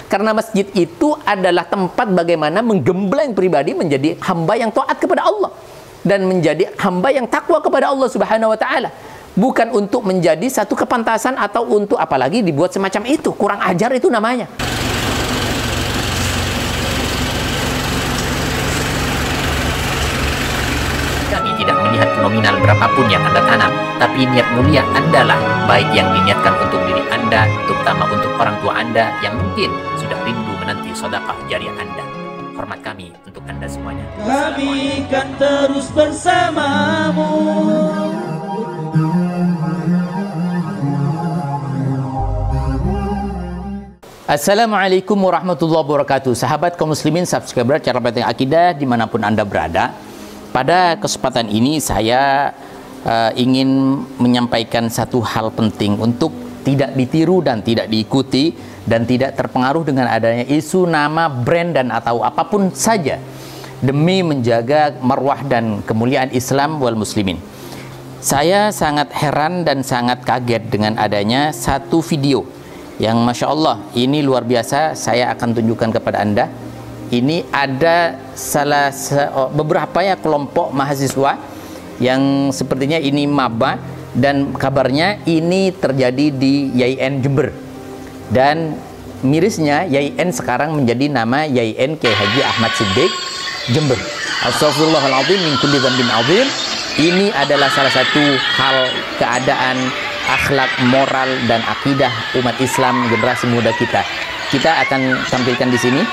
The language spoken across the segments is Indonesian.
Karena masjid itu adalah tempat bagaimana menggembleng pribadi menjadi hamba yang taat kepada Allah dan menjadi hamba yang takwa kepada Allah Subhanahu wa taala. Bukan untuk menjadi satu kepantasan atau untuk apalagi dibuat semacam itu. Kurang ajar itu namanya. Kami tidak melihat nominal berapapun yang Anda tanam, tapi niat mulia Anda lah, baik yang diniatkan untuk diri Anda, terutama untuk orang tua Anda yang mungkin sudah rindu menanti sedekah jariah Anda. Hormat kami untuk Anda semuanya. Kami kan terus bersamamu. Assalamualaikum warahmatullahi wabarakatuh. Sahabat kaum muslimin, subscriber Cara Penting Akidah dimanapun Anda berada. Pada kesempatan ini saya ingin menyampaikan satu hal penting untuk tidak ditiru dan tidak diikuti dan tidak terpengaruh dengan adanya isu nama, brand dan atau apapun saja demi menjaga marwah dan kemuliaan Islam wal muslimin. Saya sangat heran dan sangat kaget dengan adanya satu video yang Masya Allah ini luar biasa. Saya akan tunjukkan kepada Anda. Ini ada beberapa ya kelompok mahasiswa yang sepertinya ini maba, dan kabarnya ini terjadi di YIN Jember, dan mirisnya YIN sekarang menjadi nama YIN Kiai Haji Ahmad Siddiq Jember. Astagfirullahaladzim min kulli dzambin adzim. Ini adalah salah satu hal keadaan akhlak, moral dan akidah umat Islam generasi muda kita. Kita akan tampilkan di sini.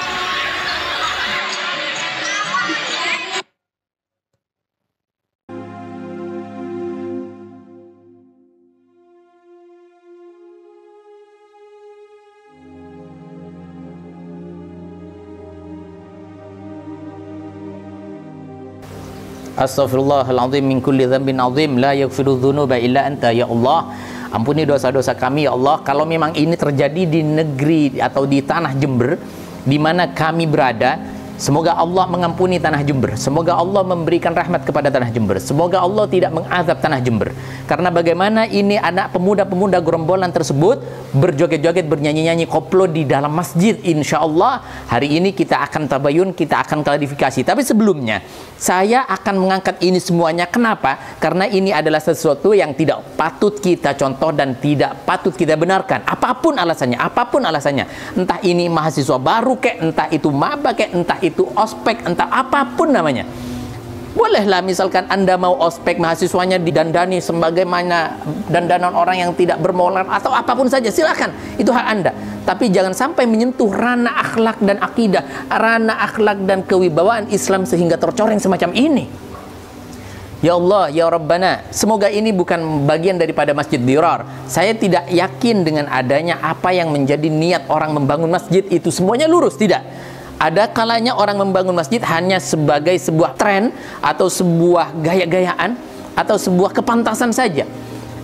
Astaghfirullahaladzim min kulli dzambin adzim la yaghfiru dzunuba illa anta ya Allah. Ampuni dosa-dosa kami ya Allah. Kalau memang ini terjadi di negeri atau di tanah Jember di mana kami berada, semoga Allah mengampuni tanah Jember. Semoga Allah memberikan rahmat kepada tanah Jember. Semoga Allah tidak mengazab tanah Jember. Karena bagaimana ini anak pemuda-pemuda gerombolan tersebut berjoget-joget, bernyanyi-nyanyi koplo di dalam masjid. Insya Allah hari ini kita akan tabayun, kita akan klarifikasi. Tapi sebelumnya saya akan mengangkat ini semuanya. Kenapa? Karena ini adalah sesuatu yang tidak patut kita contoh dan tidak patut kita benarkan. Apapun alasannya, entah ini mahasiswa baru kek, entah itu maba kek, entah itu ospek, entah apapun namanya. Bolehlah misalkan Anda mau ospek mahasiswanya didandani sebagaimana dandanan orang yang tidak bermoral atau apapun saja, silakan, itu hak Anda. Tapi jangan sampai menyentuh ranah akhlak dan akidah, ranah akhlak dan kewibawaan Islam sehingga tercoreng semacam ini. Ya Allah, ya Rabbana, semoga ini bukan bagian daripada masjid dirar. Saya tidak yakin dengan adanya apa yang menjadi niat orang membangun masjid itu semuanya lurus, tidak. Ada kalanya orang membangun masjid hanya sebagai sebuah tren atau sebuah gaya-gayaan atau sebuah kepantasan saja.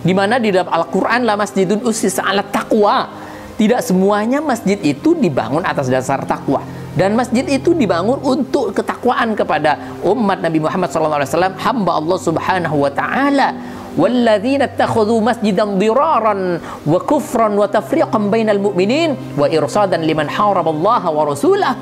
Di mana di dalam Al-Quran la masjidun ussisa 'ala taqwa. Tidak semuanya masjid itu dibangun atas dasar takwa. Dan masjid itu dibangun untuk ketakwaan kepada umat Nabi Muhammad SAW, hamba Allah Subhanahu wa ta'ala. وَالَّذِينَ اتَّخَذُوا مَسْجِدًا ضِرَارًا وَكُفْرًا وَتَفْرِيقًا بَيْنَ الْمُؤْمِنِينَ وَإِرْصَادًا لِمَنْ حَارَبَ اللَّهَ وَرَسُولَهُ.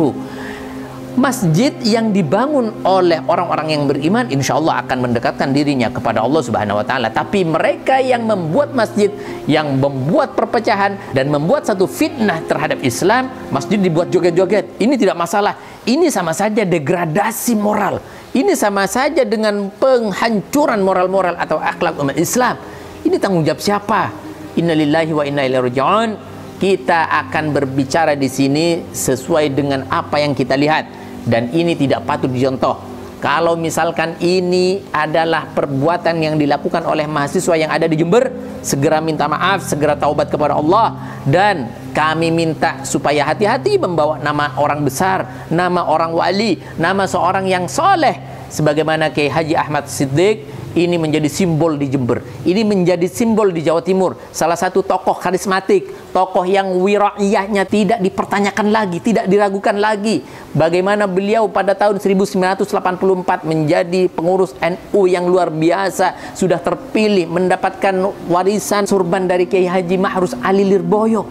Masjid yang dibangun oleh orang-orang yang beriman insya Allah akan mendekatkan dirinya kepada Allah Subhanahu wa ta'ala. Tapi mereka yang membuat masjid, yang membuat perpecahan dan membuat satu fitnah terhadap Islam, masjid dibuat joget-joget, ini tidak masalah. Ini sama saja degradasi moral. Ini sama saja dengan penghancuran moral-moral atau akhlak umat Islam. Ini tanggung jawab siapa? Innalillahi wa inna ilaihi raji'un. Kita akan berbicara di sini sesuai dengan apa yang kita lihat. Dan ini tidak patut dicontoh. Kalau misalkan ini adalah perbuatan yang dilakukan oleh mahasiswa yang ada di Jember, segera minta maaf, segera taubat kepada Allah. Dan kami minta supaya hati-hati membawa nama orang besar, nama orang wali, nama seorang yang soleh. Sebagaimana Kiai Haji Ahmad Siddiq ini menjadi simbol di Jember. Ini menjadi simbol di Jawa Timur. Salah satu tokoh karismatik, tokoh yang wiraiyahnya tidak dipertanyakan lagi, tidak diragukan lagi. Bagaimana beliau pada tahun 1984 menjadi pengurus NU yang luar biasa, sudah terpilih mendapatkan warisan surban dari Kiai Haji Mahrus Ali Lirboyo.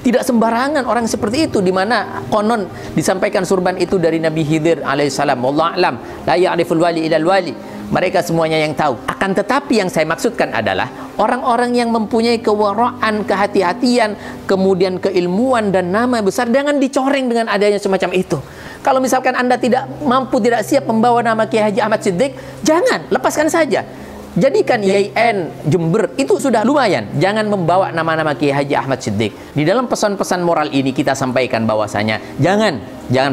Tidak sembarangan orang seperti itu, di mana konon disampaikan surban itu dari Nabi Khidir alaihissalam. Wallahu a'lam, la ya'riful wali ilal wali. Mereka semuanya yang tahu. Akan tetapi yang saya maksudkan adalah orang-orang yang mempunyai kewaraan, kehati-hatian, kemudian keilmuan dan nama besar, jangan dicoreng dengan adanya semacam itu. Kalau misalkan Anda tidak mampu, tidak siap membawa nama Kiai Haji Ahmad Siddiq, jangan, lepaskan saja. Jadikan YIN Jember itu sudah lumayan. Jangan membawa nama-nama Kiai Haji Ahmad Siddiq. Di dalam pesan-pesan moral ini kita sampaikan bahwasanya jangan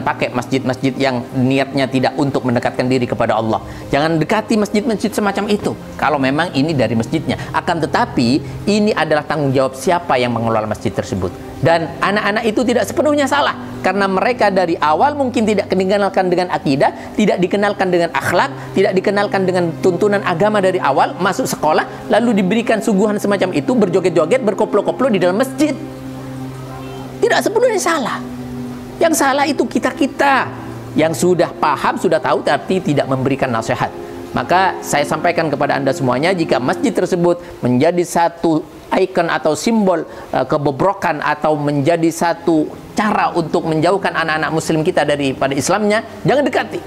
pakai masjid-masjid yang niatnya tidak untuk mendekatkan diri kepada Allah. Jangan dekati masjid-masjid semacam itu kalau memang ini dari masjidnya. Akan tetapi ini adalah tanggung jawab siapa yang mengelola masjid tersebut. Dan anak-anak itu tidak sepenuhnya salah, karena mereka dari awal mungkin tidak dikenalkan dengan akidah, tidak dikenalkan dengan akhlak, tidak dikenalkan dengan tuntunan agama dari awal, masuk sekolah lalu diberikan suguhan semacam itu, berjoget-joget, berkoplo-koplo di dalam masjid. Tidak sepenuhnya salah. Yang salah itu kita-kita yang sudah paham, sudah tahu, tapi tidak memberikan nasihat. Maka saya sampaikan kepada Anda semuanya, jika masjid tersebut menjadi satu ikon atau simbol kebobrokan atau menjadi satu cara untuk menjauhkan anak-anak muslim kita daripada Islamnya, jangan dekati.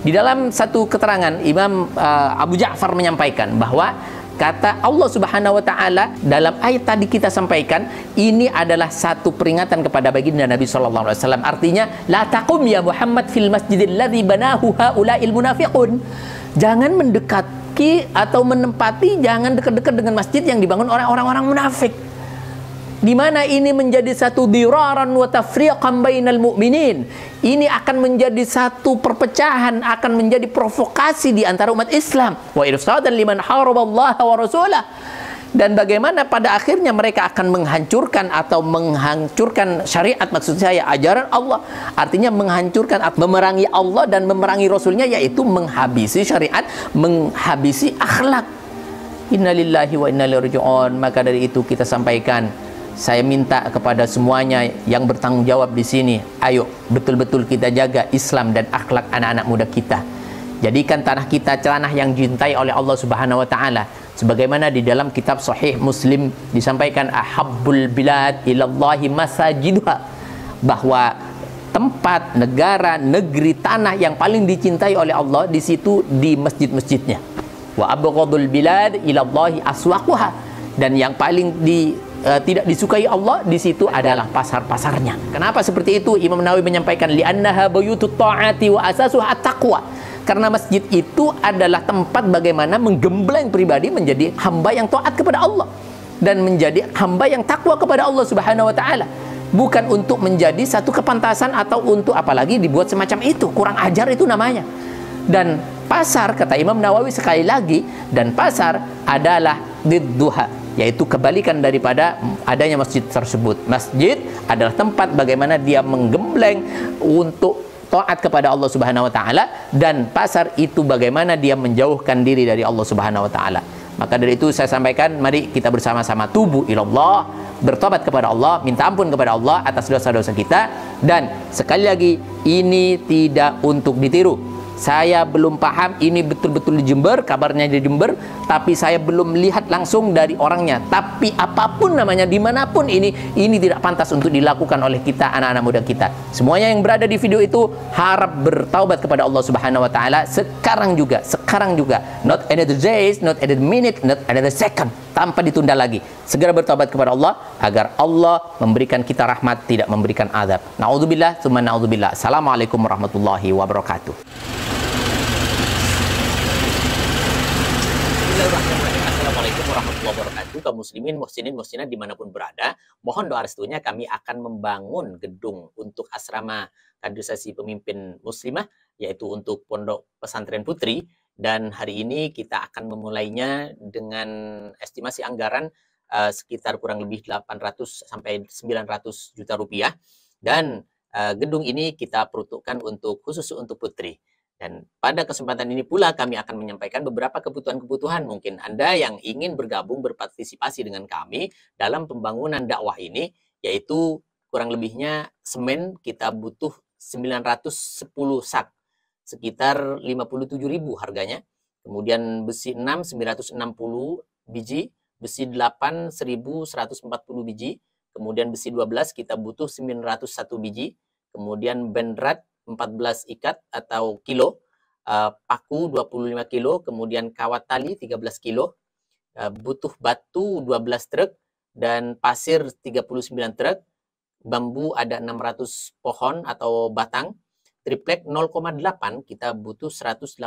Di dalam satu keterangan Imam Abu Ja'far menyampaikan bahwa kata Allah Subhanahu wa taala dalam ayat tadi kita sampaikan, ini adalah satu peringatan kepada baginda Nabi sallallahu alaihi wasallam. Artinya, la taqum ya Muhammad fil masjidil ladzi banahu haula'il munafiqun. Jangan mendekati atau menempati, jangan dekat-dekat dengan masjid yang dibangun oleh orang-orang munafik. Di mana ini menjadi satu diraran wa tafriqan bainal mu'minin. Ini akan menjadi satu perpecahan, akan menjadi provokasi di antara umat Islam. Wa irsadan liman haraballaha wa rasulah. Dan bagaimana pada akhirnya mereka akan menghancurkan atau menghancurkan syariat, maksud saya ajaran Allah. Artinya menghancurkan, memerangi Allah dan memerangi Rasulnya, yaitu menghabisi syariat, menghabisi akhlak. Innalillahi wa inna ilaihi raji'un. Maka dari itu kita sampaikan, saya minta kepada semuanya yang bertanggung jawab di sini, ayo betul-betul kita jaga Islam dan akhlak anak-anak muda kita. Jadikan tanah kita tanah yang dicintai oleh Allah Subhanahu wa taala. Sebagaimana di dalam kitab Sahih Muslim disampaikan, ahabbul bilad ilallahi masajiduha, bahwa tempat, negara, negeri, tanah yang paling dicintai oleh Allah di situ di masjid-masjidnya. Wa abghadul bilad ilallahi aswaquha, dan yang paling tidak disukai Allah di situ adalah pasar-pasarnya. Kenapa seperti itu? Imam Nawawi menyampaikan, li'annaha buyutut ta'ati wa asasuha at-taqwa. Karena masjid itu adalah tempat bagaimana menggembleng pribadi menjadi hamba yang taat kepada Allah dan menjadi hamba yang takwa kepada Allah Subhanahu wa taala. Bukan untuk menjadi satu kepantasan atau untuk apalagi dibuat semacam itu. Kurang ajar itu namanya. Dan pasar, kata Imam Nawawi sekali lagi, dan pasar adalah didduha, yaitu kebalikan daripada adanya masjid tersebut. Masjid adalah tempat bagaimana dia menggembleng untuk taat kepada Allah Subhanahu wa taala, dan pasar itu bagaimana dia menjauhkan diri dari Allah Subhanahu wa taala. Maka dari itu saya sampaikan, mari kita bersama-sama tubu ilallah, bertobat kepada Allah, minta ampun kepada Allah atas dosa-dosa kita. Dan sekali lagi, ini tidak untuk ditiru. Saya belum paham ini betul-betul di Jember, kabarnya di Jember, tapi saya belum lihat langsung dari orangnya. Tapi apapun namanya, dimanapun ini tidak pantas untuk dilakukan oleh kita, anak-anak muda kita. Semuanya yang berada di video itu harap bertaubat kepada Allah Subhanahu wa taala sekarang juga. Not another days, not another minute, not another second, tanpa ditunda lagi. Segera bertaubat kepada Allah agar Allah memberikan kita rahmat, tidak memberikan azab. Na'udzubillah, tsumma na'udzubillah. Assalamualaikum warahmatullahi wabarakatuh. Assalamualaikum warahmatullahi wabarakatuh. Kaum muslimin, muhsinin, muhsinat dimanapun berada, mohon doa restunya kami akan membangun gedung untuk asrama kaderisasi pemimpin muslimah, yaitu untuk Pondok Pesantren Putri. Dan hari ini kita akan memulainya dengan estimasi anggaran sekitar kurang lebih 800 sampai 900 juta rupiah. Dan gedung ini kita peruntukkan khusus untuk putri. Dan pada kesempatan ini pula kami akan menyampaikan beberapa kebutuhan-kebutuhan. Mungkin Anda yang ingin bergabung, berpartisipasi dengan kami dalam pembangunan dakwah ini, yaitu kurang lebihnya semen kita butuh 910 sak, sekitar 57.000 harganya. Kemudian besi 6, 960 biji, besi 8, 1140 biji. kemudian besi 12 kita butuh 901 biji, kemudian benrat 14 ikat atau kilo, paku 25 kilo, kemudian kawat tali 13 kilo, butuh batu 12 truk, dan pasir 39 truk, bambu ada 600 pohon atau batang, triplek 0,8 kita butuh 186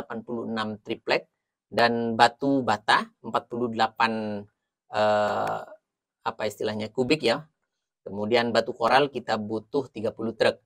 triplek, dan batu bata 48 apa istilahnya kubik ya. Kemudian batu koral kita butuh 30 truk.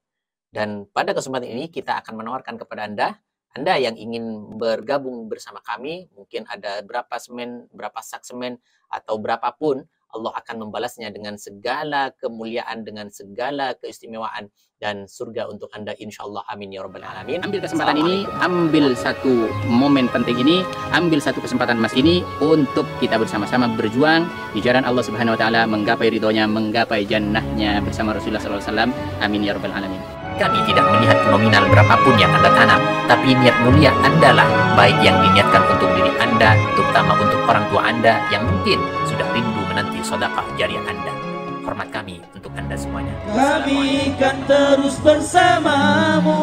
Dan pada kesempatan ini kita akan menawarkan kepada Anda yang ingin bergabung bersama kami, mungkin ada berapa semen, berapa sak semen, atau berapapun, Allah akan membalasnya dengan segala kemuliaan, dengan segala keistimewaan, dan surga untuk Anda insyaallah. Amin ya rabbal alamin. Ambil kesempatan ini, ambil satu momen penting ini, ambil satu kesempatan emas ini untuk kita bersama-sama berjuang di jalan Allah Subhanahu wa taala, menggapai ridhonya, menggapai jannahnya bersama Rasulullah SAW. Amin ya rabbal alamin. Kami tidak melihat nominal berapapun yang Anda tanam, tapi niat mulia Anda lah, baik yang diniatkan untuk diri Anda, terutama untuk orang tua Anda yang mungkin sudah rindu menanti sedekah jariah Anda. Hormat kami untuk Anda semuanya. Kami kan terus bersamamu.